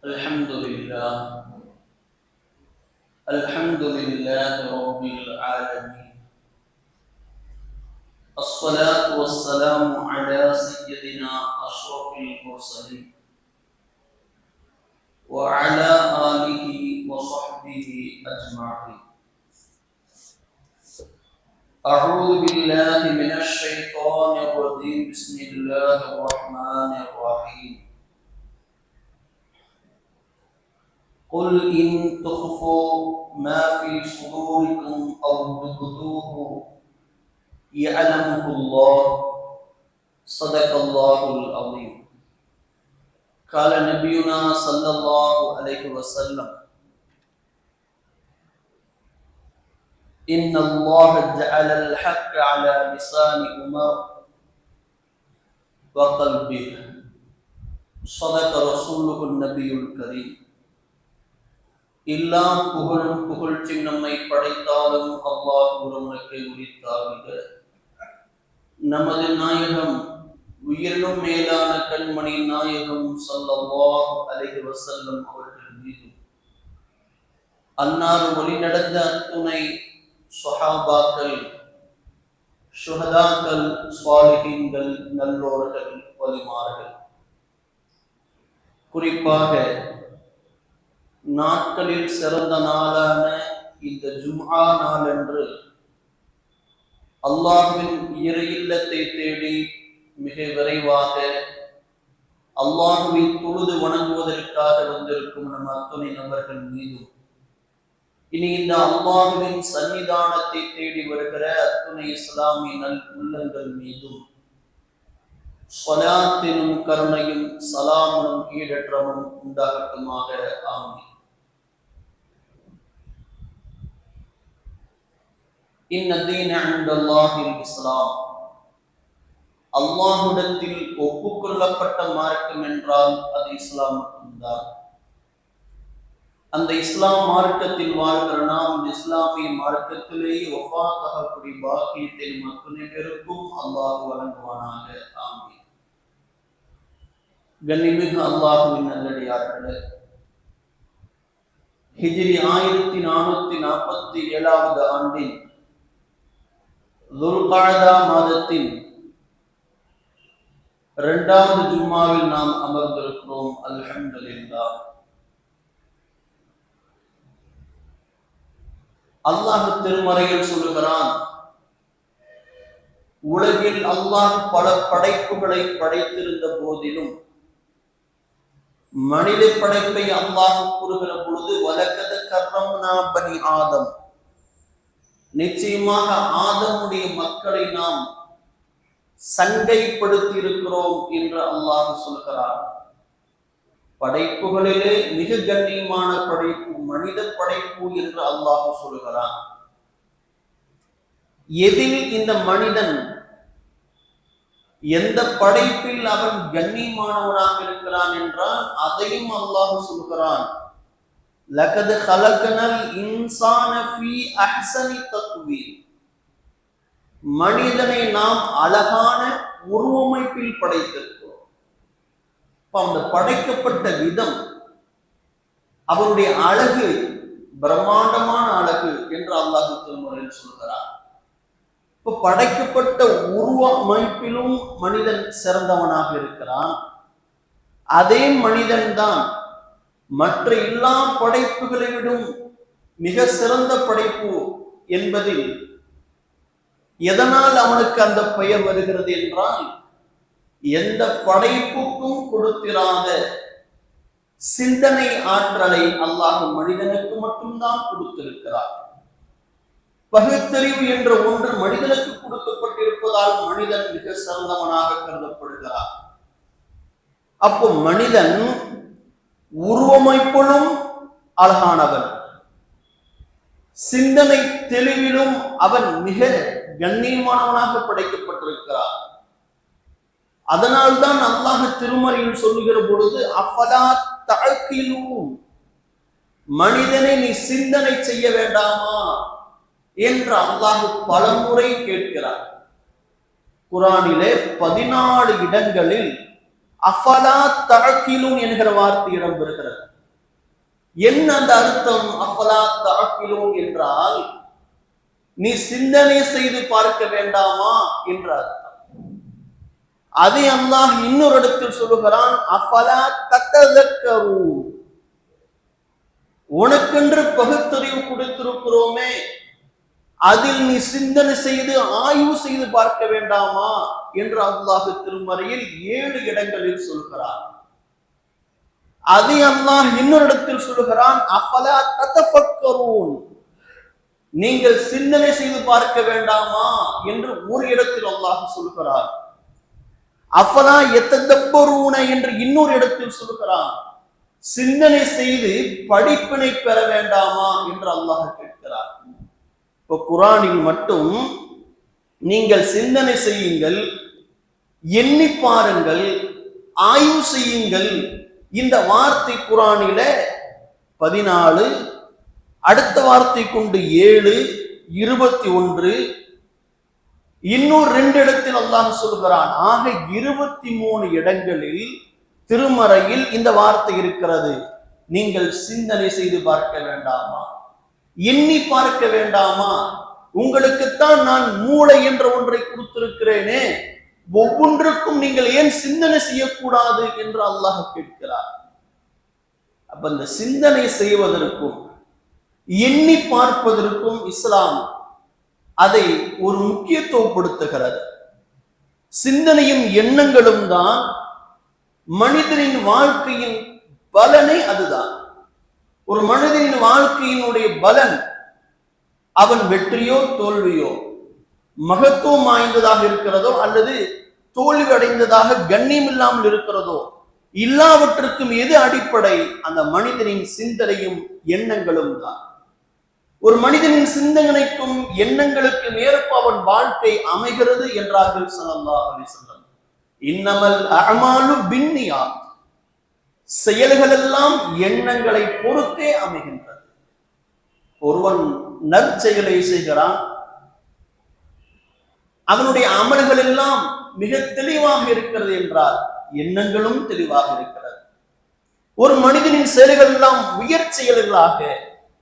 الحمد لله الحمد لله رب العالمين. الصلاة والسلام على سيدنا أشرف المرسلين وعلى آله وصحبه أجمعين. أعوذ بالله من الشيطان الرجيم. بسم الله الرحمن الرحيم. قل إن تخفوا ما في صدوركم أو تبدوه يعلمه الله. صدق الله العظيم. قال نبينا صلى الله عليه وسلم: إن الله جعل الحق على لسان عمر وقلبه. صدق رسوله النبي الكريم. எல்லாம் புகழும் புகழ்ச்சி நம்மை படைத்தாலும் அல்லாஹ் ஒருவனுக்கு உரித்தாகுக. நமது நாயகம் உயிரினும் மேலான கண்மணி நாயகம் ஸல்லல்லாஹு அலைஹி வஸல்லம் அவர்கள் மீது, அன்னார் வழிநடந்த அத்துணை ஸஹாபாக்கள், ஷுஹதாக்கள், ஸாலிஹீன்கள், நல்லோர்கள், வலிமார்கள், குறிப்பாக நாட்களில் சிறந்த நாளான இந்த ஜும்ஆ நாளன்று அல்லாஹ்வின் இறை இல்லத்தை தேடி மிக விரைவாக அல்லாஹ்வை தொழுது வணங்குவதற்காக வந்திருக்கும் நம் அத்துணை நபர்கள் மீதும், இனி இந்த அல்லாஹ்வின் சன்னிதானத்தை தேடி வருகிற அத்துணை இஸ்லாமிய நல் உள்ளங்கள் மீதும் ஸலாத்தினும் கருணையும் சலாமும் ஈடற்றமும் உண்டாகட்டுமாக. ஆமீன். இன்ன தீன இன்தல்லாஹில் இஸ்லாம். அல்லாஹ்விடத்தில் ஒப்புக்கொள்ளப்பட்ட மார்க்கம் என்றால் அது இஸ்லாம் மட்டும்தான். அந்த இஸ்லாம் மார்க்கத்தில் வாழ்கிற நாம் இந்த இஸ்லாமிய மார்க்கத்திலேயே வஃபாத்தாகக்கூடிய பாக்கியத்தை அத்துணை பேருக்கும் அல்லாஹ் வழங்குவானாக. ஆமீன். கண்ணிமிகு அல்லாஹ்வின் நல்லடியார்களே, ஹிஜ்ரி 1447 ஆண்டின் துல்காஅதா மாதத்தின் 2வது ஜும்மாவில் நாம் அமர்ந்திருக்கிறோம். அல்ஹம்துலில்லாஹ். அல்லாஹ் திருமறையில் சொல்லுகிறான், உலகில் அல்லாஹ் பல படைப்புகளை படைத்திருந்த போதிலும் மனித படைப்பை அல்லாஹ் கூறுகிற பொழுது வலக்கத் கர்ரம்னா பனி ஆதம், நிச்சயமாக ஆதமுடைய மக்களை நாம் சங்கைப்படுத்தி இருக்கிறோம் என்று அல்லாஹ் சொல்கிறார். படைப்புகளிலே மிக கண்ணியமான படைப்பு மனித படைப்பு என்று அல்லாஹ் சொல்கிறான். எதில் இந்த மனிதன், எந்த படைப்பில் அவன் கண்ணியமானவனாக இருக்கிறான் என்றால் அதையும் அல்லாஹ் சொல்கிறான். லகத் ஹலக்னல் இன்சான ஃபீ அஹ்ஸனி தக்வீம். மனிதனை நாம் அழகான உருவமைப்பில் படைத்திருக்கிறோம். அந்த படைக்கப்பட்ட விதம், அவருடைய அழகு பிரம்மாண்டமான அழகு என்று அல்லாஹ் திருமறையில் சொல்கிறார். இப்ப படைக்கப்பட்ட உருவமைப்பிலும் மனிதன் சிறந்தவனாக இருக்கிறான். அதே மனிதன் தான் மற்ற எல்லா படைப்புகளை விடும் மிக சிறந்த படைப்பு என்பதில் எதனால் அவனுக்கு அந்த பெயர் வருகிறது என்றால், எந்த படைப்புக்கும் கொடுத்திராத சிந்தனை ஆற்றலை அல்லாஹ் மனிதனுக்கு மட்டும்தான் கொடுத்திருக்கிறார். பகுத்தறிவு என்ற ஒன்று மனிதனுக்கு கொடுக்கப்பட்டிருப்பதால் மனிதன் மிக சிறந்தவனாக கருதப்படுகிறார். அப்போ மனிதன் உருவமைப்பிலும் அழகானவன், சிந்தனை தெளிவிலும் அவன் மிக கண்ணியமானவனாக படைக்கப்பட்டிருக்கிறார். அதனால்தான் அல்லாஹ் திருமறையில் சொல்லுகிற பொழுது அஃபலா தஅகிலூன், மனிதனை நீ சிந்தனை செய்ய வேண்டாமா என்று அல்லாஹ் பலமுறை கேட்கிறார். குர்ஆனிலே 14 இடங்களில் அஃபலா தஅகிலூன் என்கிற வார்த்தை இடம்பெறுகிறது. என்ன அந்த அர்த்தம்? அஃபலா தஅக்கிலூன் என்றால் நீ சிந்தனை செய்து பார்க்க வேண்டாமா என்ற அர்த்தம். அதை அல்லாஹ் இன்னொரு இடத்தில் சொல்லுகிறான், அஃபலா தததக்கரூன், உனக்கென்று பகுத்தறிவு கொடுத்திருக்கிறோமே, அதில் நீ சிந்தனை செய்து ஆய்வு செய்து பார்க்க வேண்டாமா என்று அல்லாஹ் திருமறையில் 7 இடங்களில் சொல்கிறான். அதை அல்லாஹ் இன்னொரு இடத்தில் சொல்கிறான், அஃபலா ததஃபக்கரூன், நீங்கள் சிந்தனை செய்து பார்க்க வேண்டாமா என்று ஒரு இடத்தில் அல்லாஹ் சொல்கிறான். அஃபலா யததப்பரூன என்று இன்னொரு இடத்தில் சொல்கிறான். சிந்தனை செய்து படிப்பினை பெற வேண்டாமா என்று அல்லாஹ் கேட்கிறார். இப்போ குர்ஆனில் மட்டும் நீங்கள் சிந்தனை செய்யுங்கள், எண்ணி பாருங்கள், ஆய்வு செய்யுங்கள், இந்த வார்த்தை குர்ஆனில 14, அடுத்த வார்த்தை கொண்டு 7, 21, இன்னொரு 2 இடத்தில் அல்லாஹ் சொல்கிறான். ஆக 23 இடங்களில் திருமறையில் இந்த வார்த்தை இருக்கிறது. நீங்கள் சிந்தனை செய்து பார்க்க வேண்டாமா, எண்ணி பார்க்க வேண்டாமா? உங்களுக்குத்தான் நான் மூளை என்ற ஒன்றை கொடுத்திருக்கிறேனே, ஒவ்வொன்றுக்கும் நீங்கள் ஏன் சிந்தனை செய்யக்கூடாது என்று அல்லாஹ் கேட்கிறார். அப்ப இந்த சிந்தனை செய்வதற்கும் எண்ணி பார்ப்பதற்கும் இஸ்லாம் அதை ஒரு முக்கியத்துவப்படுத்துகிறது. சிந்தனையும் எண்ணங்களும் தான் மனிதனின் வாழ்க்கையின் பலனை. அதுதான் ஒரு மனிதனின் வாழ்க்கையினுடைய பலன். அவன் வெற்றியோ தோல்வியோ, மகத்துவம் வாய்ந்ததாக இருக்கிறதோ அல்லது தோல்வி அடைந்ததாக கண்ணியம் இல்லாமல் இருக்கிறதோ, எல்லாவற்றுக்கும் எது அடிப்படை? அந்த மனிதனின் சிந்தனையும் எண்ணங்களும் தான். ஒரு மனிதனின் சிந்தனைக்கும் எண்ணங்களுக்கு ஏற்ப அவன் வாழ்க்கை அமைகிறது என்றார்கள் ஸல்லல்லாஹு அலைஹி வஸல்லம். இன்னமல் அஅமாலு பின்னியாத், செயல்கள் எல்லாம் எண்ணங்களை பொறுத்தே அமைகின்றது. ஒருவன் நற்செயலை செய்கிறான், அவனுடைய அமல்கள் எல்லாம் மிக தெளிவாக இருக்கிறது என்றால் எண்ணங்களும் தெளிவாக இருக்கிறது. ஒரு மனிதனின் செயல்கள் எல்லாம் உயர் செயல்களாக,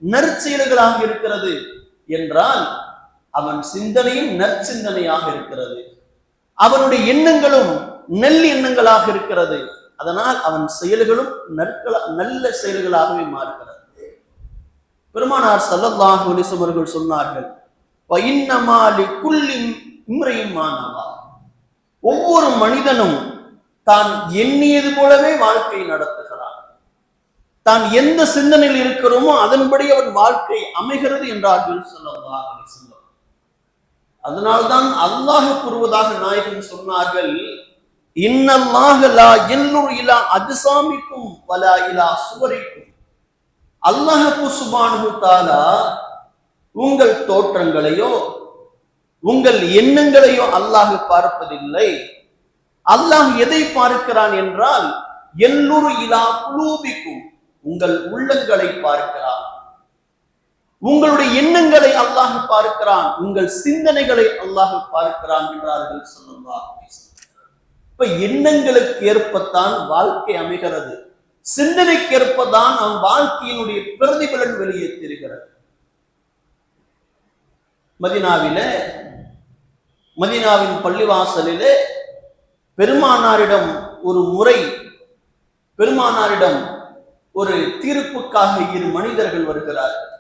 நற்செயல்களாக இருக்கிறது என்றால் அவன் சிந்தனையும் நற்சிந்தனையாக இருக்கிறது, அவனுடைய எண்ணங்களும் நெல் எண்ணங்களாக இருக்கிறது. அதனால் அவன் செயல்களும் நல்ல செயல்களாகவே மாறுகிறது. பெருமானார் ஸல்லல்லாஹு அலைஹி வஸல்லம் அவர்கள் சொன்னார்கள், வஇன்னமா லிகுல்லி இம்ரிஇன் மா நவா, ஒவ்வொரு மனிதனும் தான் எண்ணியது போலவே வாழ்க்கை நடத்துகிறான். தான் எந்த சிந்தனையில் இருக்கிறோமோ அதன்படி அவன் வாழ்க்கை அமைகிறது என்றார்கள் ஸல்லல்லாஹு அலைஹி வஸல்லம். அதனால்தான் அல்லாஹ் கூறுவதாக நாயகம் சொன்னார்கள், இன்னல்லாஹ லா யன்லுரு இலா அஜ்சாமிக்கும் வலா இலா சுவரிக்கும். அல்லாஹ் சுப்ஹானஹு தஆலா உங்கள் தோற்றங்களையோ உங்கள் எண்ணங்களையோ அல்லாஹ் பார்ப்பதில்லை. அல்லாஹ் எதை பார்க்கிறான் என்றால், யன்லுரு இலா குலூபிக்கும், உங்கள் உள்ளங்களை பார்க்கிறான். உங்களுடைய எண்ணங்களை அல்லாஹ் பார்க்கிறான், உங்கள் சிந்தனைகளை அல்லாஹ் பார்க்கிறான் என்றார்கள் ஸல்லல்லாஹு அலைஹி வஸல்லம். இப்ப எண்ணங்களுக்கு ஏற்பத்தான் வாழ்க்கை அமைகிறது, சிந்தனைக்கு ஏற்பதான் நம் வாழ்க்கையினுடைய பிரதிபலன் வெளியே தெரிகிறது. மதீனாவின் பள்ளிவாசலிலே பெருமானாரிடம் ஒரு முறை, பெருமானாரிடம் ஒரு தீர்ப்புக்காக 2 மனிதர்கள் வருகிறார்கள்.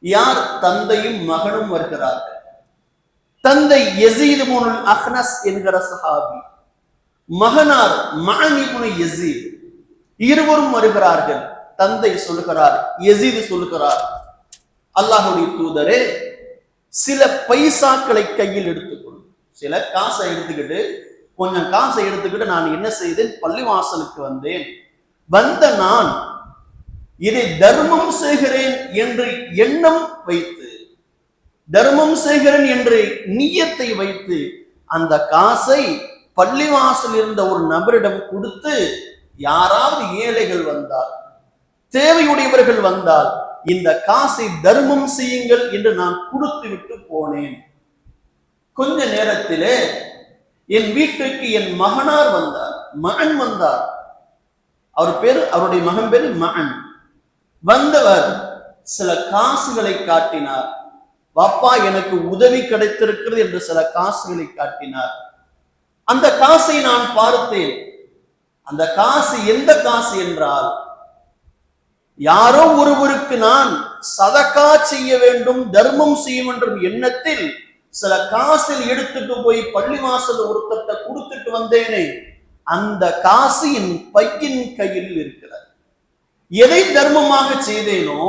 யார்? தந்தையும் மகனும் வருகிறார்கள். தந்தை யஸீத் இப்னுல் அஹ்னஸ் என்கிற சஹாபி, மகனார் மஅன் இப்னு யஸீத், இருவரும் வருகிறார்கள். தந்தை சொல்கிறார், யஸீத் சொல்கிறார், அல்லாஹ்வுடைய தூதரே, சில பைசாக்களை கையில் எடுத்துக்கொள். சில காசை எடுத்துக்கிட்டு, கொஞ்சம் காசை எடுத்துக்கிட்டு நான் என்ன செய்தேன்? பள்ளிவாசலுக்கு வந்தேன். வந்த நான் இதை தர்மம் செய்கிறேன் என்று எண்ணம் வைத்து, தர்மம் செய்கிறேன் என்று நியத்தை வைத்து அந்த காசை பள்ளிவாசல் இருந்த ஒரு நபரிடம் கொடுத்து, யாராவது ஏழைகள் வந்தால், தேவையுடையவர்கள் வந்தால் இந்த காசை தர்மம் செய்யுங்கள் என்று நான் கொடுத்து விட்டு போனேன். கொஞ்ச நேரத்திலே என் வீட்டுக்கு என் மகனார் வந்தார், மகன் வந்தார். அவருடைய மகன் பேரு மகன். வந்தவர் சில காசுகளை காட்டினார். பாப்பா, எனக்கு உதவி கிடைத்திருக்கிறது என்று சில காசுகளை காட்டினார். அந்த காசை நான் பார்த்தேன். அந்த காசு எந்த காசு என்றால், யாரோ ஒருவருக்கு நான் சதக்கா செய்ய வேண்டும், தர்மம் செய்ய வேண்டும் எண்ணத்தில் சில காசில் எடுத்துட்டு போய் பள்ளிவாசல் ஒருத்தட்ட கொடுத்துட்டு வந்தேனே, அந்த காசு என் பையின் கையில் இருக்கிறது. எதை தர்மமாக செய்தேனோ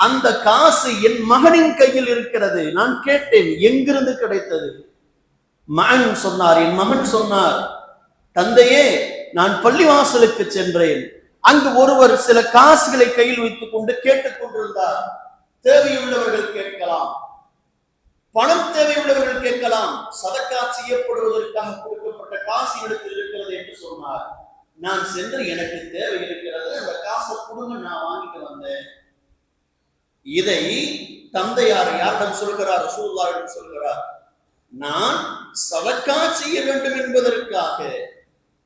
அந்த காசு என் மகனின் கையில் இருக்கிறது. நான் கேட்டேன், எங்கிருந்து கிடைத்தது? மகன் சொன்னார், என் மகன் சொன்னார், தந்தையே, நான் பள்ளிவாசலுக்கு சென்றேன். அங்கு ஒருவர் சில காசுகளை கையில் வைத்துக் கொண்டு கேட்டுக் கொண்டிருந்தார். தேவையுள்ளவர்கள் கேட்கலாம், பணம் தேவையுள்ளவர்கள் கேட்கலாம். சதக்கா செய்யப்படுவதற்காக கொடுக்கப்பட்ட காசு இடத்தில் இருக்கிறது என்று சொன்னார். நான் சென்று, எனக்கு தேவை இருக்கிறது, அந்த காசை கொடுங்க, நான் வாங்கிட்டு வந்தேன். இதை தந்தையார் யாரிடம் சொல்கிறார்? ரசூலுல்லாஹிடம் சொல்கிறார். நான் சதக்கா செய்ய வேண்டும் என்பதற்காக,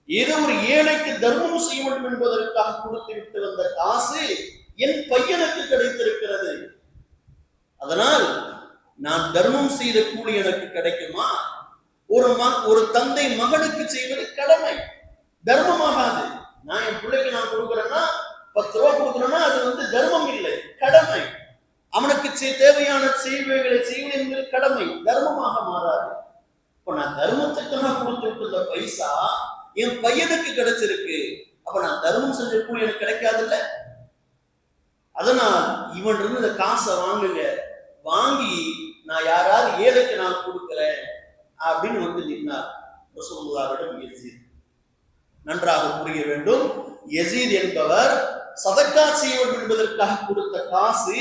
ஏதோ ஒரு ஏழைக்கு தர்மம் செய்ய வேண்டும் என்பதற்காக கொடுத்து விட்டு வந்த காசு என் பையனுக்கு கிடைத்திருக்கிறது. அதனால் நான் தர்மம் செய்த கூலி எனக்கு கிடைக்குமா? ஒரு தந்தை மகனுக்கு செய்வது கடமை, தர்மமாகாது. நான் என் பிள்ளைக்கு நான் கொடுக்குறேன்னா, 10 ரூபாய் கொடுக்குறேன்னா அது தர்மம் இல்லை, கடமை. அவனுக்கு தேவையான செய்வைகளை செய்வது என்பது கடமை, தர்மமாக மாறாது. இப்ப நான் தர்மத்துக்காக கொடுத்து விட்டுள்ள பைசா என் பையனுக்கு கிடைச்சிருக்கு. அப்ப நான் தர்மம் செஞ்ச கூலி எனக்கு கிடைக்காதுல்ல. அதனால் இவன் இருந்து இந்த காசை வாங்குங்க, வாங்கி நான் யாராவது ஏழைக்கு நான் கொடுக்கிறேன் அப்படின்னு நின்னார். ரசூலுல்லாஹ்விடம் யஸீத். நன்றாக புரிய வேண்டும், யஸீத் என்பவர் சதக்கா செய்ய வேண்டும் என்பதற்காக கொடுத்த காசு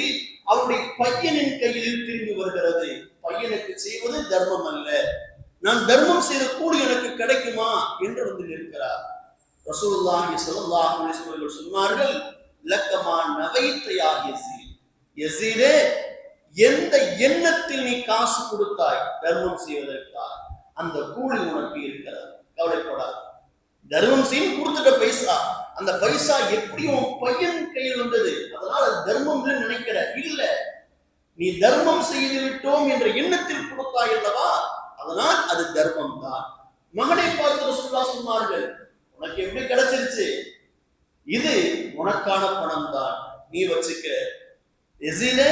அவருடைய பையனின் கையில் திரும்பி வருகிறது. பையனுக்கு செய்வது தர்மம் அல்ல, நான் தர்மம் செய்த கூலி எனக்கு கிடைக்குமா என்று நிற்கிறார். ரசூலுல்லாஹி ஸல்லல்லாஹு அலைஹி வஸல்லம் சொன்னார்கள், லக்கமா நவைத்த யா யஸீத், யஸீதே, எந்த எண்ணத்தில் நீ காசு கொடுத்தாய் தர்மம் செய்வதற்காக, அந்த கூலி உனக்கு இருக்கிறது, கவலைப்படாது. தர்மம் செய்து கொடுத்துட்ட பைசா, அந்த பைசா எப்படியும் பையன் கையில் வந்தது, அதனால தர்மம் நினைக்கிற இல்ல, நீ தர்மம் செய்து விட்டோம் என்ற எண்ணத்தில் கொடுத்தாய் அல்லவா, அதனால் அது தர்மம் தான். மகனை பார்த்து ரசூலுல்லாஹ் சொன்னார்கள், உனக்கு எப்படி கிடைச்சிருச்சு, இது உனக்கான பணம் தான், நீ வச்சுக்க. யஸீதே,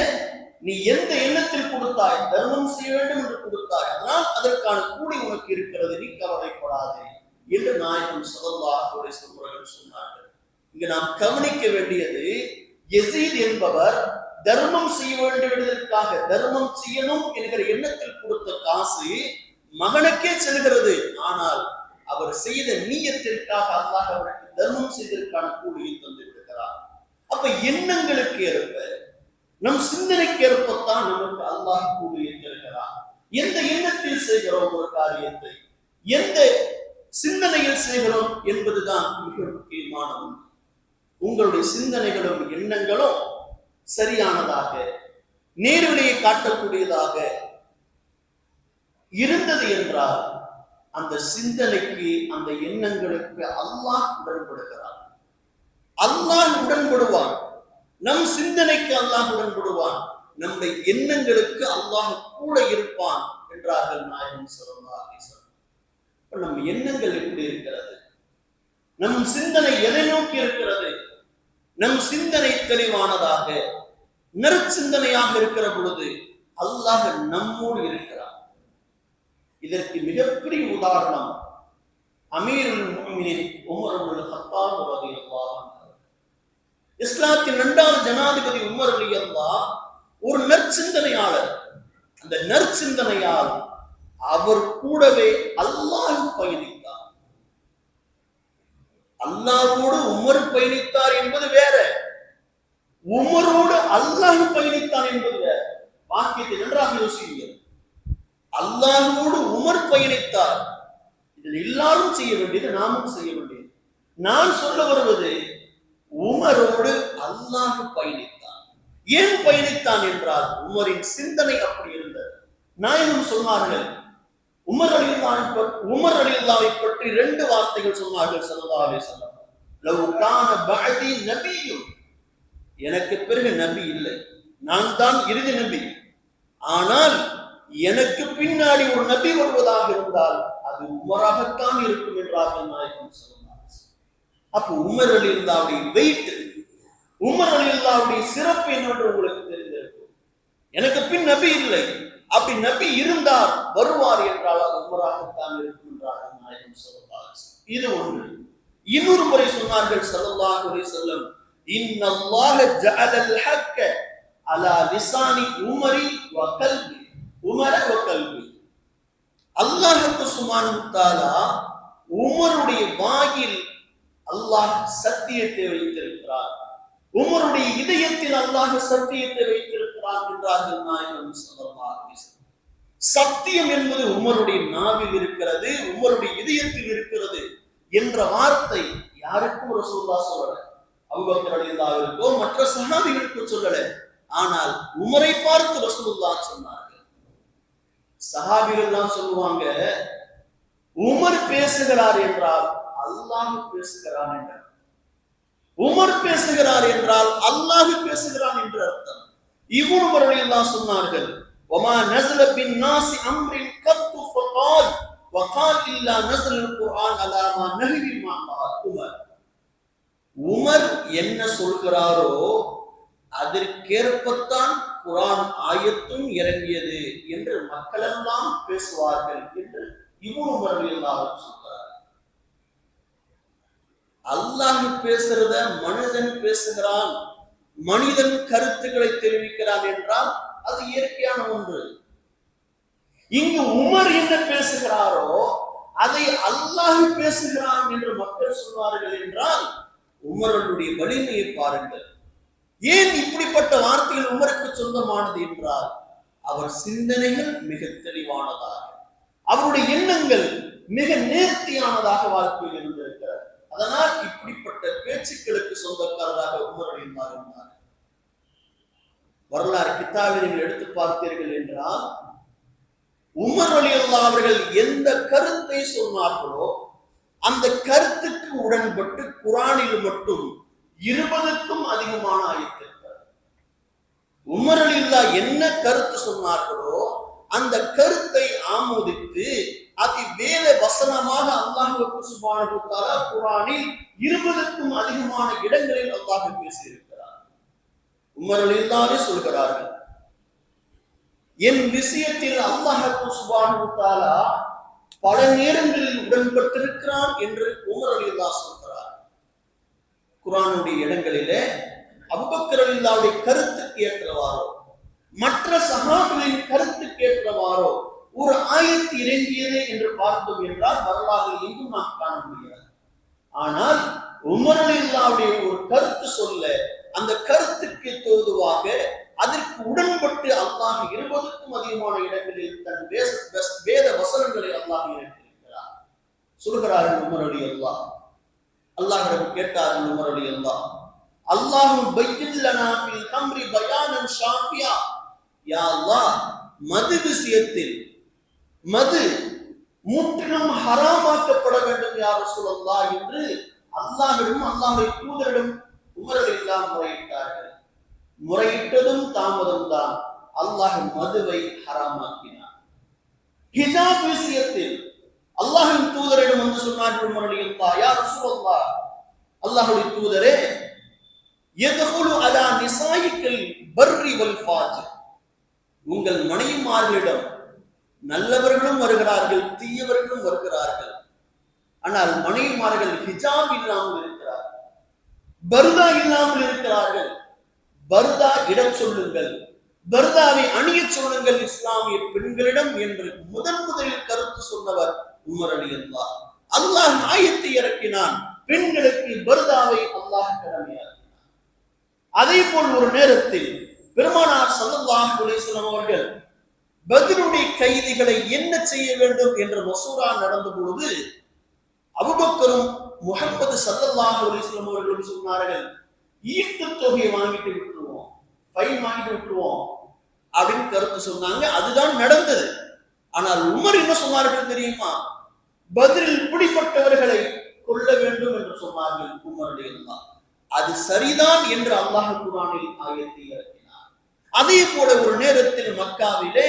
நீ எந்த எண்ணத்தில் கொடுத்தாய், தர்மம் செய்ய வேண்டும் என்று கொடுத்தாய், அதனால் அதற்கான கூலி உனக்கு இருக்கிறது, நீ கவலைப்படாதே என்று நாயகம் ஸல்லல்லாஹு அலைஹி வஸல்லம் சொன்னார்கள். இங்கு நாம் கவனிக்க வேண்டியது, யஸீத் என்பவர் தர்மம் செய்ய வேண்டுவதற்காக, தர்மம் செய்யணும் என்கிற எண்ணத்தில் கொடுத்த காசு மகனுக்கே செல்கிறது. ஆனால் அவர் செய்த நீயத்திற்காக அல்லாஹ் அவருக்கு தர்மம் செய்ததற்கான கூலியை தந்து விடுகிறார். அப்ப எண்ணங்களுக்கு ஏற்ப, நம் சிந்தனைக்கு ஏற்பத்தான் நமக்கு அல்லாஹ் கூலியை தருகிறார். எந்த எண்ணத்தில் செய்கிறோம் ஒரு காரியத்தை, எந்த சிந்தனையில் செய்கிறோம் என்பதுதான் மிக முக்கியமானது. உங்களுடைய சிந்தனைகளும் எண்ணங்களும் சரியானதாக, நேர்வழியை காட்டக்கூடியதாக இருந்தது என்றால் அந்த சிந்தனைக்கு, அந்த எண்ணங்களுக்கு அல்லாஹ் உடன்படுகிறார். அல்லாஹ் உடன்படுவான், நம் சிந்தனைக்கு அல்லாஹ் உடன்படுவான், நம்முடைய எண்ணங்களுக்கு அல்லாஹ் கூட இருப்பான் என்றார்கள் நாயகம் ஸல்லல்லாஹு அலைஹி வஸல்லம். நம் எண்ணங்கள் எப்படி இருக்கிறது, நம் சிந்தனை எதை நோக்கி இருக்கிறது? நம் சிந்தனை தெளிவானதாக, நற்சிந்தனையாக இருக்கிற பொழுது அல்லாஹ் நம்மோடு இருக்கிறார். இதற்கு மிகப்பெரிய உதாரணம் அமீருல் முஃமினீன் உமர் இப்னுல் கத்தாப் ரலியல்லாஹு அன்ஹு. இஸ்லாத்தின் 2வது ஜனாதிபதி உமர் ரலியல்லாஹு ஒரு நற்சிந்தனையாளர். அந்த நற்சிந்தனையால் அவர் கூடவே அல்லாஹ் பயணித்தார். அல்லாஹ்வோடு உமர் பயணித்தார் என்பது வேற, உமரோடு அல்லாஹ் பயணித்தான் என்பது வேற. வாக்கியத்தை நன்றாக யோசியுங்கள். அல்லாஹ்வோடு உமர் பயணித்தார், இதில் எல்லாரும் செய்ய வேண்டியது, நாமும் செய்ய வேண்டியது. நான் சொல்ல வருவது, உமரோடு அல்லாஹ் பயணித்தான். ஏன் பயணித்தான் என்றால் உமரின் சிந்தனை அப்படி இருந்தது. நாயகம் சொன்னார்கள், உமர் ரலியல்லாஹு பற்றி 2 வார்த்தைகள் சொன்னார்கள் ஸல்லல்லாஹு அலைஹி வஸல்லம். லவ் கான பஅதி நபிய்யுன், எனக்கு பிறகு நபி இல்லை, நான் தான் இறுதி நபி. ஆனால் எனக்கு பின்னாடி ஒரு நபி வருவதாக இருந்தால் அது உமராகத்தான் இருக்கும் என்றார்கள் நாயகம் ஸல்லல்லாஹு அலைஹி வஸல்லம். அப்ப உமர் ரலியல்லாஹுடைய வெயிட், உமர் ரலியல்லாஹுடைய சிறப்பு என்னவென்று உங்களுக்கு தெரிந்திருக்கும். எனக்கு பின் நபி இல்லை, அப்படி நபி இருந்தார் வருவார் என்றால் அது உமராகத்தான் இருக்கும் என்றார்கள் நாயகம் ஸல்லல்லாஹு அலைஹி வஸல்லம். இது ஒன்று. இன்னொரு முறை சொன்னார்கள் ஸல்லல்லாஹு அலைஹி வஸல்லம், இன்னல்லாஹ ஜஅலல் ஹக்க அலா லிசானி உமரி வ கல்பி, உமர வ கல்பி. அல்லாஹ் சுப்ஹானஹு வ தஆலா உமருடைய வாயில் அல்லாஹ் சத்தியத்தை வைத்திருக்கிறார், உமருடைய இதயத்தில் அல்லாஹ் சத்தியத்தை வைத்திருக்கிறார் என்றார்கள் நாயகம் ஸல்லல்லாஹு அலைஹி வஸல்லம். சத்தியம் என்பது உமருடைய நாவில் இருக்கிறது, உமருடைய இதயத்தில் இருக்கிறது என்ற வார்த்தை யாருக்கும் ரசூலுல்லாஹ் சொல்லல. அபூபக்கர் ரலியல்லாஹு மற்ற சஹாபிகளுக்கு சொல்லல. ஆனால் உமரை பார்த்து ரசூலுல்லாஹ் சொன்னார்கள். சஹாபிகள் எல்லாம் சொல்லுவாங்க, உமர் பேசுகிறார் என்றால் அல்லாஹ் பேசுகிறான் என்றார், உமர் பேசுகிறார் என்றால் அல்லாஹ் பேசுகிறான் என்று அர்த்தம். இப்னு உமர் ரலியல்லாஹு சொன்னார்கள், வமா நஸல பின் நாஸி அம்ரின் கத்து ஃபகால் வகால் இல்லா நஸல் குர்ஆன் அலா மா நஹி மா உமர். உமர் என்ன சொல்கிறாரோ அதற்கேற்பத்தான் குர்ஆன் ஆயத்தும் இறங்கியது என்று மக்களெல்லாம் பேசுவார்கள் என்று இப்னு உமர் ரலியல்லாஹு சொல்றார். அல்லாஹ் பேசுறத மனிதன் பேசுகிறான், மனிதன் கருத்துக்களை தெரிவிக்கிறான் என்றால் அது இயற்கையான ஒன்று. இங்கு உமர் என்ன பேசுகிறாரோ அதை அல்லாஹ் பேசுகிறான் என்று மக்கள் சொல்வார்கள் என்றால் உமருடைய வலிமையை பாருங்கள். ஏன் இப்படிப்பட்ட வார்த்தைகள் உமருக்கு சொந்தமானது என்றால் அவர் சிந்தனைகள் மிக தெளிவானதாக, அவருடைய எண்ணங்கள் மிக நேர்த்தியானதாக வாழ்க்கையில் இருந்திருக்கிறார். அதனால் இப்படிப்பட்ட பேச்சுக்களுக்கு சொந்தக்காரராக உமர் இருந்தார். வரலாறு கிதாபில் நீங்கள் எடுத்து பார்த்தீர்கள் என்றால் உமர் ரலியல்லாஹு அவர்கள் எந்த கருத்தை சொன்னார்களோ அந்த கருத்துக்கு உடன்பட்டு குர்ஆனில் மட்டும் 20க்கும் அதிகமான ஆயத்துக்கள். உமர் ரலியல்லாஹு என்ன கருத்து சொன்னார்களோ அந்த கருத்தை ஆமோதித்து அது வேத வசனமாக அல்லாஹ் சுப்ஹானஹு வ தஆலா குர்ஆனில் 20க்கும் அதிகமான இடங்களில் அல்லாஹ் பேசியிருக்கிறார். உமர் ரலியல்லாஹு சொல்கிறார்கள், என் விஷயத்தில் அல்லாஹ் சுப்ஹானஹு வ தஆலா பல நேரங்களில் உடன்பட்டிருக்கிறான் என்று உமர் ரலியல்லாஹு சொல்கிறார். குர்ஆனுடைய இடங்களிலே அபூபக்கர் ரலியல்லாஹுடைய கருத்துக்கு ஏற்றவாறோ மற்ற சஹாபிகளின் கருத்துக்கு ஏற்றவாறோ ஒரு ஆயத்து இறங்கியது என்று பார்த்தோம் என்றால் வரலாறு எங்கும் நாம் காண முடியாது. ஆனால் உமர் ரலியல்லாஹுடைய ஒரு கருத்து சொல்ல அந்த கருத்துக்கு தோதுவாக அதற்கு உடன்பட்டு அல்லாஹ் 20க்கும் அதிகமான இடங்களில் தன் வேத வசனங்களை அல்லாஹ் இறக்கியிருக்கிறார். சொல்கிறார்கள் உமர் ரலியல்லாஹு, அல்லாஹ்விடம் கேட்டார்கள் உமர் ரலியல்லாஹு, அல்லாஹு பையின் லனா ஃபில் கம்ரி பயானன் ஷாஃபியா, யா அல்லாஹ் மது விஷயத்தில் மது முற்றிலும் ஹராமாக்கப்பட வேண்டும் யா ரசூலல்லாஹ் என்று அல்லாஹ்விடம் அல்லாஹ்வுடைய தூதரிடம் உமர் ரலியல்லாஹு முறையிட்டார்கள். முறையிட்டதும் தாமதம் தான், அல்லாஹ் மதுவை ஹராமாக்கினார். ஹிஜாப் விஷயத்தில் அல்லாஹ்வின் தூதரிடம் வந்து சொன்னார்கள் உமர் ரலியல்லாஹு, யா ரசூலல்லாஹ், அல்லாஹ்வுடைய தூதரே, யத்ஹுலு அலா நிசாயிக்கல் பர்ரி வல் ஃபாஜிர், உங்கள் மனைவிமார்களிடம் நல்லவர்களும் வருகிறார்கள் தீயவர்களும் வருகிறார்கள். ஆனால் மனைவிமார்கள் ஹிஜாப் இல்லாமல் இருக்கிறார்கள், பர்தா இல்லாமல் இருக்கிறார்கள். பர்தா இடம் சொல்லுங்கள், பர்தாவை அணிய சொல்லுங்கள் இஸ்லாமிய பெண்களிடம் என்று முதலில் கருத்து சொன்னவர் உமர் ரலியல்லாஹு. அல்லாஹ் ஆயத்தை இறக்கினான், பெண்களுக்கு பர்தாவை அல்லாஹ் கடமையாக்கினார். அதே போல் ஒரு நேரத்தில் பெருமானார் ஸல்லல்லாஹு அலைஹி வஸல்லம் அவர்கள் பத்ருடைய கைதிகளை என்ன செய்ய வேண்டும் என்ற மசூரா நடந்த பொழுது அபூபக்கரும் முஹம்மது ஸல்லல்லாஹு அலைஹி வஸல்லம் அவர்களும் சொன்னார்கள், ஈட்டு தொகையை வாங்கிட்டு விட்டுருவோம், ஃபைன் வாங்கிட்டு விட்டுருவோம் அப்படின்னு கருத்து சொன்னாங்க. அதுதான் நடந்தது. ஆனால் உமர் என்ன சொன்னார்கள் தெரியுமா? பத்ரில் பிடிப்பட்டவர்களை கொல்ல வேண்டும் என்று சொன்னார்கள் உமர் ரலியல்லாஹு. அது சரிதான் என்று அல்லாஹ் குர்ஆனில் ஆயத்தை இறக்கினார். அதே போல ஒரு நேரத்தில் மக்காவிலே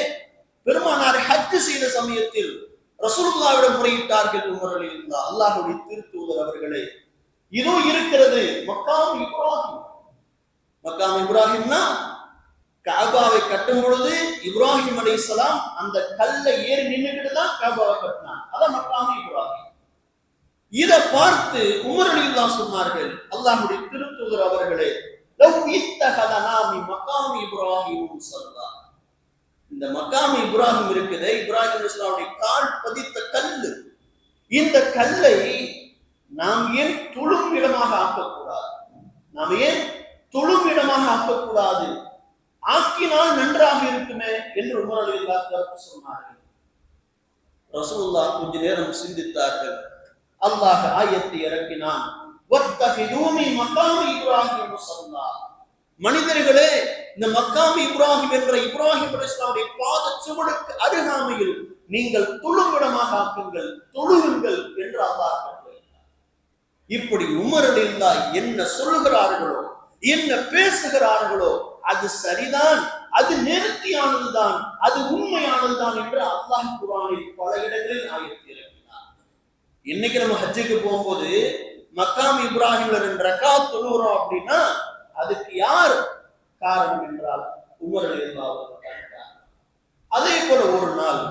பெருமானார் ஹஜ் செய்த சமயத்தில் ரசூலுல்லாஹ்விடம் முறையிட்டார்கள் உமர் ரலியல்லாஹு அல்லாஹ்வுடைய திருத்தூதர் அவர்களே, இதோ இருக்கிறது மக்காம் இப்ராஹிம். மக்காம் இப்ராஹிம்னா காபாவை கட்டும் பொழுது இப்ராஹிம் அலைஹிஸ்ஸலாம் அந்த கல்லை ஏறி நின்னுக்கிட்டு தான் காபாவை கட்டினாங்க. அதான் மக்காம் இப்ராஹிம். இதை பார்த்து உமர் ரலியல்லாஹு சொன்னார்கள், அல்லாஹ்வுடைய திருத்தூதர் அவர்களே, லவ் இத்தஹதனா மின் மக்காம் இப்ராஹிம் முஸல்லா. இந்த மக்காம் இப்ராஹிம் இருக்குது, இப்ராஹிம் அலைஹிஸ்ஸலாமுடைய கால் பதித்த கல்லு, இந்த கல்லை நாம் ஏன் தொழும் இடமாக ஆக்கக்கூடாது? நாம் ஏன் தொழும் இடமாக ஆக்கக்கூடாது? ஆக்கினால் நன்றாக இருக்குமே என்று உமர் ரலியல்லாஹு கருத்து சொன்னார்கள். ரசூலுல்லாஹ் கொஞ்ச நேரம் சிந்தித்தார்கள். அல்லாஹ் ஆயத்தை இறக்கினான், வத்தஹிது மின் மகாமி இப்ராஹிம் முஸல்லா. மனிதர்களே, இந்த மக்காம் இப்ராஹிம் என்ற இப்ராஹிம் அலைஹிஸ்ஸலாமுடைய பாதச் சுவடுக்கு அருகாமையில் நீங்கள் தொழுமிடமாக ஆக்குங்கள், தொழுகுங்கள் என்று அல்லாஹ் கட்டளையிட்டார். இப்படி உமர் ரலியல்லாஹு என்ன சொல்லுகிறார்களோ, என்ன பேசுகிறார்களோ, அது சரிதான், அது நேர்த்தியானதுதான், அது உண்மையானதுதான் என்று அல்லாஹ் குர்ஆனில் பல இடங்களில் ஆயத்தை இறக்கினார். இன்னைக்கு நம்ம ஹஜ்ஜுக்கு போகும்போது மக்காம் இப்ராஹிம்ல 2 ரக்காத் தொழுகிறோம் அப்படின்னா அதுக்கு யார் காரணம் என்றால் உமர் ரலியல்லாஹு அன்ஹு. அதே போல ஒரு நாள்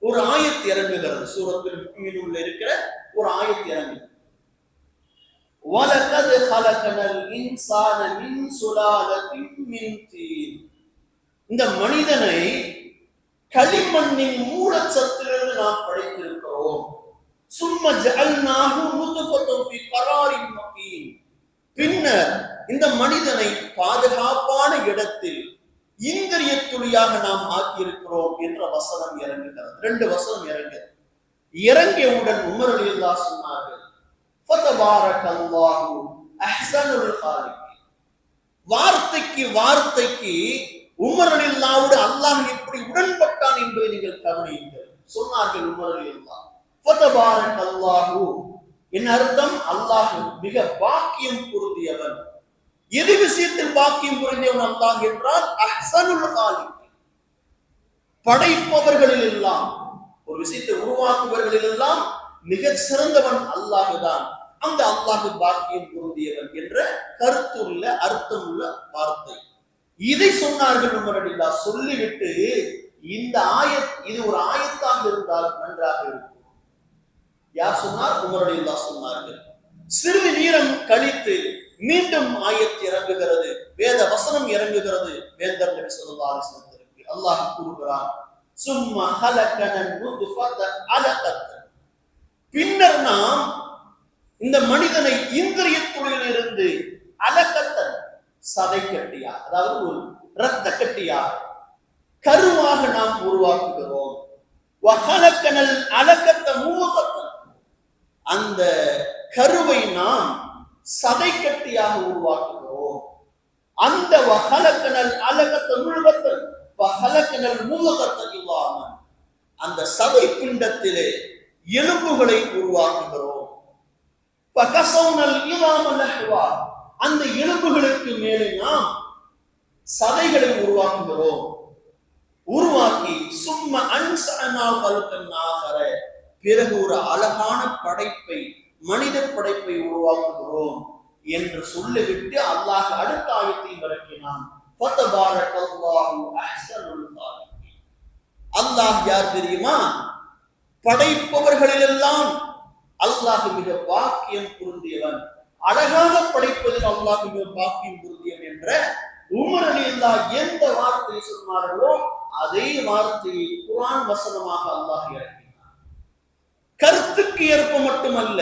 ஒரு ஆயத்து இறங்குகிறது, சூரத்துல் முஃமினூன்ல இருக்கிற ஒரு ஆயத்து இறங்குகிறது. வலகத் ஹலகனல் இன்சான மின் சுலாலத்தின் மின் தீன். இந்த மனிதனை களிமண்ணின் மூலச்சத்திலிருந்து நாம் படைத்திருக்கிறோம். சும்ம ஜஅல்நாஹு நுத்ஃபத்தன் ஃபீ கராரின் மகீன். பின்னர் இந்த மனிதனை பாதுகாப்பான இடத்தில் இந்திரிய துளியாக நாம் ஆக்கியிருக்கிறோம் என்ற வசனம் இறங்குகிறது. 2 வசனம் இறங்குகிறது. இறங்கியவுடன் உமர் ரலியல்லாஹு சொன்னார்கள், ஃபதபாரக்கல்லாஹு அஹ்ஸனுல் காலிகீன். வார்த்தைக்கு வார்த்தைக்கு உமர் ரலியல்லாஹு அல்லாஹ் எப்படி உடன்பட்டான் என்பதை நீங்கள் கவனியுங்கள் சொன்னார்கள் உமர் ரலியல்லாஹு. ஃபதபாரக்கல்லாஹு என்ன அர்த்தம்? அல்லாஹ் மிக பாக்கியம் பொருந்தியவன். எது விஷயத்தில் பாக்கியம் பொருந்தியவன் அல்லாஹ் என்றால் அஹ்ஸனுல் காலிகீன். படைப்பவர்களில் எல்லாம், ஒரு விஷயத்தை உருவாக்குவர்களில் எல்லாம் மிக சிறந்தவன் அல்லாஹுதான். அந்த அல்லாஹ் பாக்கியம் பொருந்தியவன் என்ற கருத்துள்ள அர்த்தமுள்ள வார்த்தை. இதை சொன்னார்கள் உமர் ரலியல்லாஹு. சொல்லிவிட்டு இந்த ஆயத் இது ஒரு ஆயத்தாக இருந்தால் நன்றாக இருக்கும். யார் சொன்னார்? உமர் ரலியல்லாஹு சொன்னார்கள். சிறிது நேரம் கழித்து மீண்டும் ஆயத் இறங்குகிறது, வேத வசனம் இறங்குகிறது. வேந்தர் நபி ஸல்லல்லாஹு அலைஹி வஸல்லம் அல்லாஹ் கூறுகிறான், சும்ம ஹலகனன் நுத்ஃபத அலகத். பின்னர் நாம் இந்த மனிதனை இந்திரிய துளியிலிருந்து அலகத்தன் சதை கட்டியா, அதாவது ஒரு இரத்த கட்டியா கருவாக நாம் உருவாக்குகிறோம். வஹலகனல் அலகத்த மூதத்தன். அந்த கருவை நாம் சதை கட்டியாக உருவாக்குகிறோம். அந்த வஹலகனல் அலகத்த முழுவத்தன் வஹலகனல் மூதத்தன் இல்லாமல் அந்த சதை பிண்டத்திலே எலும்புகளை உருவாக்குகிறோம். அந்த எலும்புகளுக்கு மேலே நாம் சதைகளை உருவாக்குகிறோம். உருவாக்கி சும்ம அன்சஅனா கல்கன் ஆகர, பிறகு ஒரு அழகான படைப்பை, மனித படைப்பை உருவாக்குகிறோம் என்று சொல்லிவிட்டு அல்லாஹ் அடுத்த ஆயத்தை இறக்கினான். ஃபதபாரக்கல்லாஹு அஹ்ஸனுல் காலிகீன். அல்லாஹ் யார் தெரியுமா? படைப்பவர்களிலெல்லாம் அல்லாஹ் மிக பாக்கியம் பொருந்தியவன். அழகாக படைப்பதில் அல்லாஹ் மிக பாக்கியம் பொருந்தியவன் என்ற உமர் ரலியல்லாஹு எந்த வார்த்தையை சொன்னார்களோ அதே வார்த்தையை குர்ஆன் வசனமாக அல்லாஹ் இறக்கினார். கருத்துக்கு ஏற்ப மட்டுமல்ல,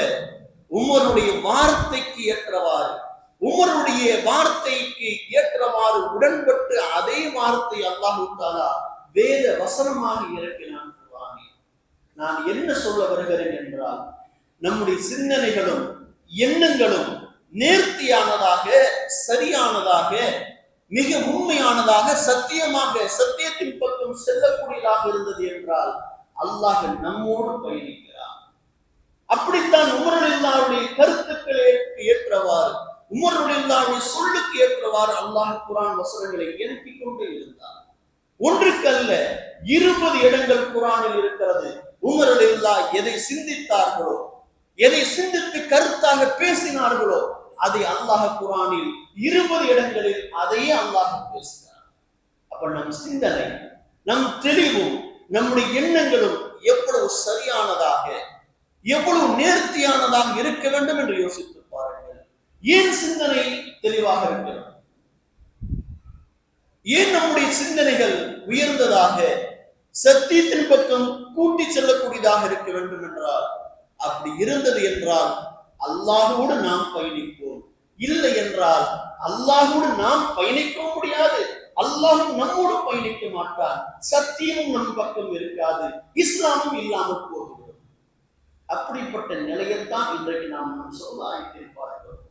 உமருடைய வார்த்தைக்கு ஏற்றவாறு, உமருடைய வார்த்தைக்கு ஏற்றவாறு உடன்பட்டு அதே வார்த்தை அல்லாஹ் தஆலா வேத வசனமாக இறக்கினான். நான் என்ன சொல்ல வருகிறேன் என்றால், நம்முடைய சிந்தனைகளும் எண்ணங்களும் நேர்த்தியானதாக, சரியானதாக, மிக உண்மையானதாக, சத்தியமாக, சத்தியத்தின் பக்கம் செல்லக்கூடியதாக இருந்தது என்றால் அல்லாஹ் நம்மோடு பயணிக்கிறார். அப்படித்தான் உமர் ரலியல்லாஹுடைய கருத்துக்களுக்கு ஏற்றவாறு உமர் ரலியல்லாஹு சொல்லுக்கு ஏற்றவாறு அல்லாஹ் குர்ஆன் வசனங்களை இறக்கிக் கொண்டே இருந்தார். ஒன்றுக்கல்ல 20 இடங்கள் குர்ஆனில் இருக்கிறது. உமர் ரலியல்லாஹு எதை சிந்தித்தார்களோ, எதை சிந்தித்து கருத்தாக பேசினார்களோ அதை அல்லாஹ் குர்ஆனில் 20 இடங்களில் அதையே அல்லாஹ் பேசினார். அப்ப நம் சிந்தனை, நம் தெளிவும், நம்முடைய எண்ணங்களும் எவ்வளவு சரியானதாக, எவ்வளவு நேர்த்தியானதாக இருக்க வேண்டும் என்று யோசித்து பாருங்கள். ஏன் சிந்தனை தெளிவாக இருக்கிறது? ஏன் நம்முடைய சிந்தனைகள் உயர்ந்ததாக, சத்தியத்தின் பக்கம் கூட்டி செல்லக்கூடியதாக இருக்க வேண்டும் என்றால், அப்படி இருந்தது என்றால் அல்லாஹ்வோடு நாம் பயணிப்போம். இல்லை என்றால் அல்லாஹ்வோடு நாம் பயணிக்கவும் முடியாது, அல்லாஹ் நம்மோடு பயணிக்க மாட்டான், சத்தியமும் நம் பக்கம் இருக்காது, இஸ்லாமும் இல்லாமல் போகிறது. அப்படிப்பட்ட நிலையத்தான் இன்றைக்கு நாம் நம் சமுதாயத்தில் பார்க்கிறோம்.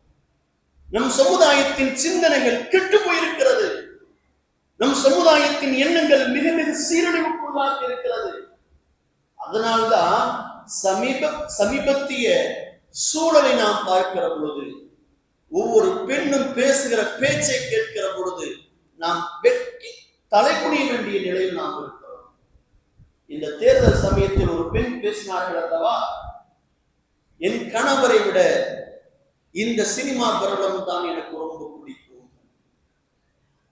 நம் சமுதாயத்தின் சிந்தனைகள் கெட்டு போயிருக்கிறது. நம் சமுதாயத்தின் எண்ணங்கள் மிக மிக சீரழிவுக்குள்ளாக இருக்கிறது. அதனால்தான் சமீபத்திய சூழலை நாம் பார்க்கிற பொழுது, ஒவ்வொரு பெண்ணும் பேசுகிற பேச்சை கேட்கிற பொழுது நாம் வெட்கி தலைகுனிய வேண்டிய நிலையில் நாம் இருக்கிறோம். இந்த தேர்தல் சமயத்தில் ஒரு பெண் பேசினார்கள் அல்லவா, என் கணவரை விட இந்த சினிமா பிரபலம் தான் எனக்கு ரொம்ப பிடிக்கும்,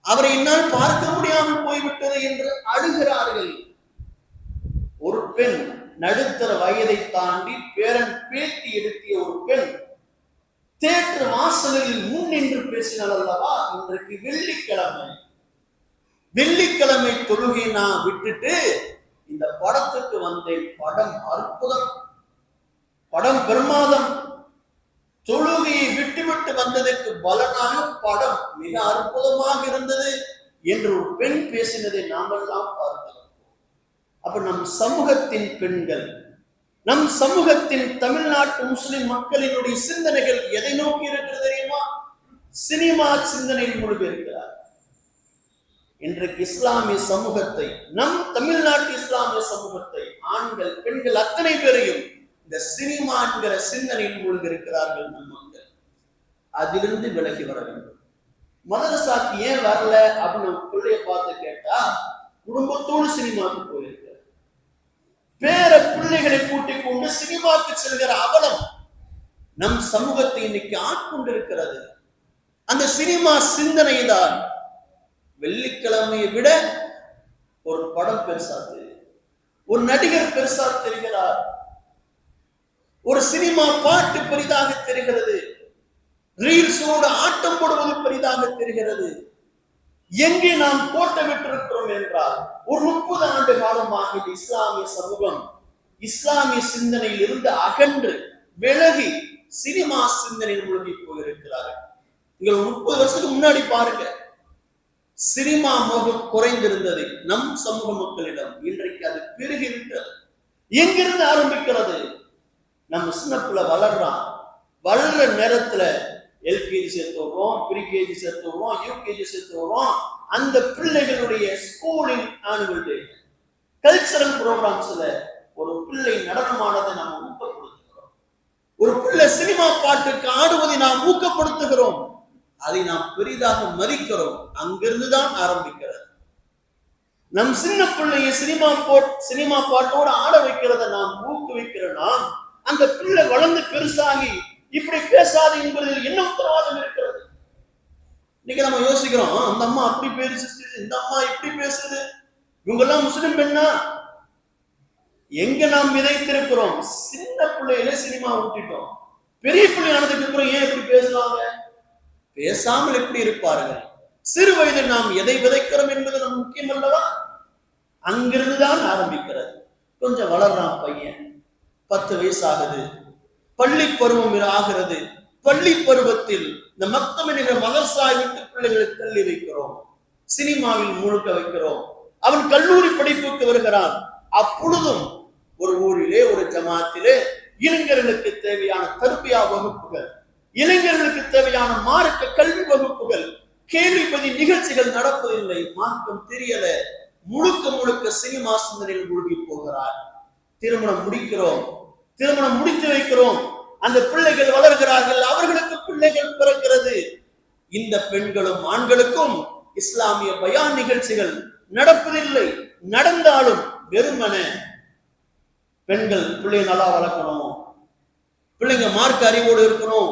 அவரை என்னால் பார்க்க முடியாமல் போய்விட்டது என்று அழுகிறார்கள். ஒரு பெண், நடுத்தர வயதை தாண்டி பேரன் பேத்தி எடுத்திய ஒரு பெண் தியேட்டர் வாசலில் முன் நின்று பேசினாள் அல்லவா. இன்றைக்கு வெள்ளிக்கிழமை தொழுகை நான் விட்டுட்டு இந்த படத்துக்கு வந்தேன், படம் அற்புதம், படம் பிரமாதம், தொழுகையை விட்டுவிட்டு வந்ததற்கு பலனாக படம் மிக அற்புதமாக இருந்தது என்று ஒரு பெண் பேசினதை நாமெல்லாம் பார்க்கிறோம். அப்ப நம் சமூகத்தின் பெண்கள், நம் சமூகத்தின் தமிழ்நாட்டு முஸ்லிம் மக்களினுடைய சிந்தனைகள் எதை நோக்கி இருக்கிறது தெரியுமா? சினிமா சிந்தனையில் மூழ்கி இருக்கிறார். இன்றைக்கு இஸ்லாமிய சமூகத்தை, நம் தமிழ்நாட்டு இஸ்லாமிய சமூகத்தை, ஆண்கள் பெண்கள் அத்தனை பேரையும் இந்த சினிமா என்கிற சிந்தனையில் மூழ்கி இருக்கிறார்கள் நம் மக்கள். அதிலிருந்து விலகி வர வேண்டும். மதரசாக்கு ஏன் வரல அப்படின்னு நம்ம பிள்ளைய பார்த்து கேட்டா, குடும்பத்தோடு சினிமாவுக்கு போயிருக்க, பேர பிள்ளைகளை கூட்டிக் கொண்டு சினிமாவுக்கு செல்கிற அவலம் நம் சமூகத்தை இன்னைக்கு ஆட்கொண்டிருக்கிறது. அந்த சினிமா சிந்தனை தான் வெள்ளிக்கிழமையை விட ஒரு படம் பெருசா தெரியும், ஒரு நடிகர் பெருசா தெரிகிறார், ஒரு சினிமா பாட்டு பெரிதாக தெரிகிறது, ரீல்ஸோடு ஆட்டம் போடுவது பெரிதாக தெரிகிறது. எங்கே நாம் கோட்டமிட்டிருக்கிறோம் என்றால், ஒரு 30 ஆண்டு காலமாக இந்த இஸ்லாமிய சமூகம் இஸ்லாமிய சிந்தனையில் இருந்து அகன்று விலகி சினிமா சிந்தனையில் மூழ்கி போயிருக்கிறார்கள். இங்க 30 வருஷத்துக்கு முன்னாடி பாருங்க, சினிமா மோகம் குறைந்திருந்தது நம் சமூக மக்களிடம். இன்றைக்கு அது பெருகிவிட்டது. எங்கிருந்து ஆரம்பிக்கிறது? நம்ம சின்ன பிள்ளை வளர்றான், வளர்ற நேரத்துல எல்கேஜி சேர்த்து வரோம், ப்ரீகேஜி சேர்த்து வரோம், யூகேஜி சேர்த்து வரோம். அந்த பிள்ளைகளுடைய ஸ்கூலின் ஆனுவல் டே, கல்ச்சரல் ப்ரோக்ராம்ஸ்ல ஒரு பிள்ளை நடனமானதை நாம் ஊக்கப்படுத்துகிறோம், ஒரு பிள்ளை சினிமா பாட்டுக்கு ஆடுவதை நாம் ஊக்கப்படுத்துகிறோம், அதை நாம் பெரிதாக மதிக்கிறோம். அங்கிருந்துதான் ஆரம்பிக்கிறது. நம் சின்ன பிள்ளையை சினிமா பாட்டோடு ஆட வைக்கிறத நாம் ஊக்குவிக்கிற நாம், அந்த பிள்ளை வளர்ந்து பெருசாகி இப்படி பேசாது என்பதில் என்ன உத்தரவாதம் இருக்கிறது? இன்னைக்கு நம்ம யோசிக்கிறோம், அந்த அம்மா அப்படி பேசுது, இந்த அம்மா இப்படி பேசுது, இவங்க எல்லாம் முஸ்லிம் பெண்ணா? எங்க நாம் விதைத்திருக்கிறோம்? சின்ன பிள்ளையில சினிமா ஊட்டிட்டோம். பெரிய பிள்ளை ஆனதுக்கு அப்புறம் ஏன் இப்படி பேசுவாங்க? பேசாமல் எப்படி இருப்பார்கள்? சிறு வயதில் நாம் எதை விதைக்கிறோம் என்பது நம்ம முக்கியம் அல்லவா? அங்கிருந்துதான் ஆரம்பிக்கிறது. கொஞ்சம் வளர்றான் பையன், 10 வயசு ஆகுது, பள்ளி பருவம் ஆகிறது. பள்ளி பருவத்தில் இந்த மக்தம் என்கிற மதரசா விட்டு பிள்ளைகளை தள்ளி வைக்கிறோம், சினிமாவில் முழுக்க வைக்கிறோம். அவன் கல்லூரி படிப்புக்கு வருகிறான். அப்பொழுதும் ஒரு ஊரிலே, ஒரு ஜமாத்திலே இளைஞர்களுக்கு தேவையான தர்பியா வகுப்புகள், இளைஞர்களுக்கு தேவையான மார்க்க கல்வி வகுப்புகள், கேள்விப்பதி நிகழ்ச்சிகள் நடப்பதில்லை. மார்க்கம் தெரியல, முழுக்க முழுக்க சினிமா சிந்தனையில் மூழ்கி போகிறார். திருமணம் முடிக்கிறோம், திருமணம் முடித்து வைக்கிறோம், அந்த பிள்ளைகள் வளர்கிறார்கள், அவர்களுக்கு பிள்ளைகள் பிறக்கிறது. இந்த பெண்களும் ஆண்களுக்கும் இஸ்லாமிய பயான் நிகழ்ச்சிகள் நடப்பதில்லை. நடந்தாலும் வெறுமன பெண்கள் பிள்ளைங்க நல்லா வளர்க்கணும், பிள்ளைங்க மார்க்க அறிவோடு இருக்கணும்,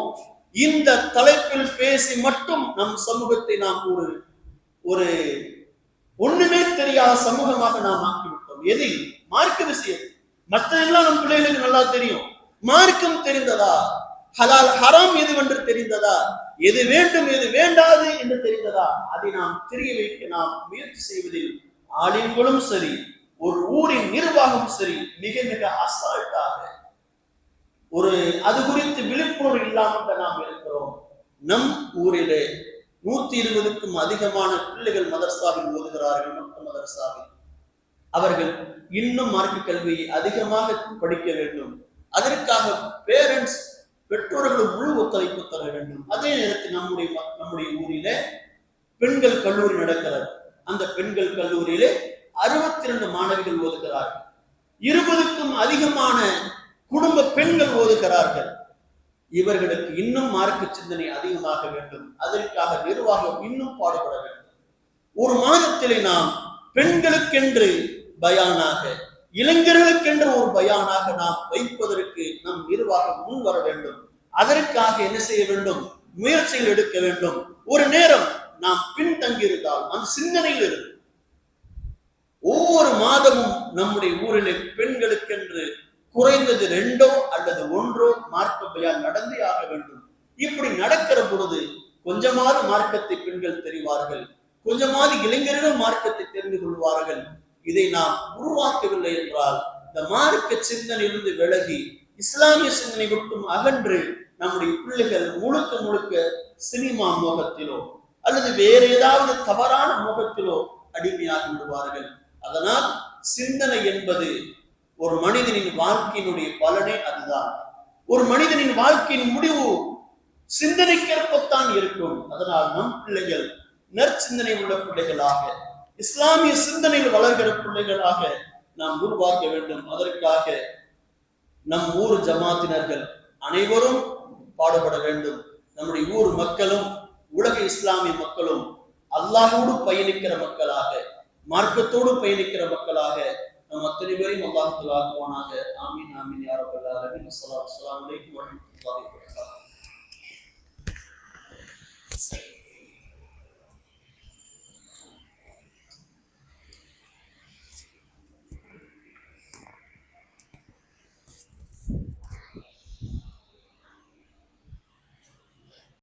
இந்த தலைப்பில் பேசி மட்டும் நம் சமூகத்தை நாம் ஒரு ஒண்ணுமே தெரியாத சமூகமாக நாம் ஆக்கிவிட்டோம். எதில்? மார்க்க விஷயம். மற்றதெல்லாம் நம் பிள்ளைகளுக்கு நல்லா தெரியும். மார்க்கம் தெரிந்ததா? ஹலால் ஹராம் எதுவென்று தெரிந்ததா? எது வேண்டும் எது வேண்டாது என்று தெரிந்ததா? அதை நாம் தெரிய வைக்க நாம் முயற்சி செய்வதில் ஆலிம்களும் சரி, ஒரு ஊரின் நிர்வாகம் சரி, மிக மிக அசால்ட்டாக அது குறித்து விழிப்புணர்வு இல்லாமல் நாம் இருக்கிறோம். நம் ஊரிலே 120க்கும் அதிகமான பிள்ளைகள் மதரசாவில் ஓதுகிறார்கள். மதரசாவில் அவர்கள் இன்னும் மார்க்க கல்வியை அதிகமாக படிக்க வேண்டும். அதற்காக பேரண்ட்ஸ், பெற்றோர்கள் முழு ஒத்துழைப்பு தர வேண்டும். அதே நேரத்தில் நம்முடைய ஊரிலே பெண்கள் கல்லூரி நடக்கிறது. அந்த பெண்கள் கல்லூரியிலே 62 மாணவிகள் ஓதுகிறார்கள். 20க்கும் அதிகமான குடும்ப பெண்கள் ஓதுகிறார்கள். இவர்களுக்கு இன்னும் மார்க்க சிந்தனை அதிகமாக வேண்டும். அதற்காக நிர்வாகம் இன்னும் பாடுபட வேண்டும். ஒரு மாதத்திலே நாம் பெண்களுக்கென்று பயானாக, இளைஞர்களுக்கென்று ஒரு பயானாக நாம் வைப்பதற்கு நம் நிர்வாகம் முன் வர வேண்டும். அதற்காக என்ன செய்ய வேண்டும்? முயற்சிகள் எடுக்க வேண்டும். ஒரு நேரம் நாம் பின்தங்கியிருந்தால் அந்த சிந்தனையில் இருக்கு. ஒவ்வொரு மாதமும் நம்முடைய ஊரிலே பெண்களுக்கென்று குறைந்தது 2 அல்லது 1 மார்க்க பயான் நடந்தே ஆக வேண்டும். இப்படி நடக்கிற பொழுது கொஞ்சமாவது மார்க்கத்தை பெண்கள் தெரிவார்கள், கொஞ்சமாவது இளைஞர்கள் மார்க்கத்தை தெரிந்து கொள்வார்கள். இதை நாம் உருவாக்கவில்லை என்றால் இந்த மார்க்க சிந்தனையிலிருந்து விலகி இஸ்லாமிய சிந்தனை மட்டும் அகன்று நம்முடைய பிள்ளைகள் முழுக்க முழுக்க சினிமா மோகத்திலோ அல்லது வேறு ஏதாவது தவறான மோகத்திலோ அடிமையாகி விடுவார்கள். அதனால் சிந்தனை என்பது ஒரு மனிதனின் வாழ்க்கையினுடைய பலனே அதுதான். ஒரு மனிதனின் வாழ்க்கையின் முடிவு சிந்தனைக்கேற்பத்தான் இருக்கும். அதனால் நம் பிள்ளைகள் நற்சிந்தனை உள்ள பிள்ளைகளாக, இஸ்லாமிய சிந்தனையில் வளர்கிற பிள்ளைகளாக நாம் உருவாக்க வேண்டும். அதற்காக நம் ஊர் ஜமாத்தினர்கள் அனைவரும் பாடுபட வேண்டும். நம்முடைய ஊர் மக்களும் உலக இஸ்லாமிய மக்களும் அல்லாஹோடு பயணிக்கிற மக்களாக, மார்க்கத்தோடு பயணிக்கிற மக்களாக நம் அத்தனை பேரையும் அல்லாஹ் ஆக்குவானாக. ஆமீன் ஆமீன் யா ரப்பல் ஆலமீன். அஸ்ஸலாமு அலைக்கும் வரஹ்மத்துல்லாஹி வபரகாத்துஹு.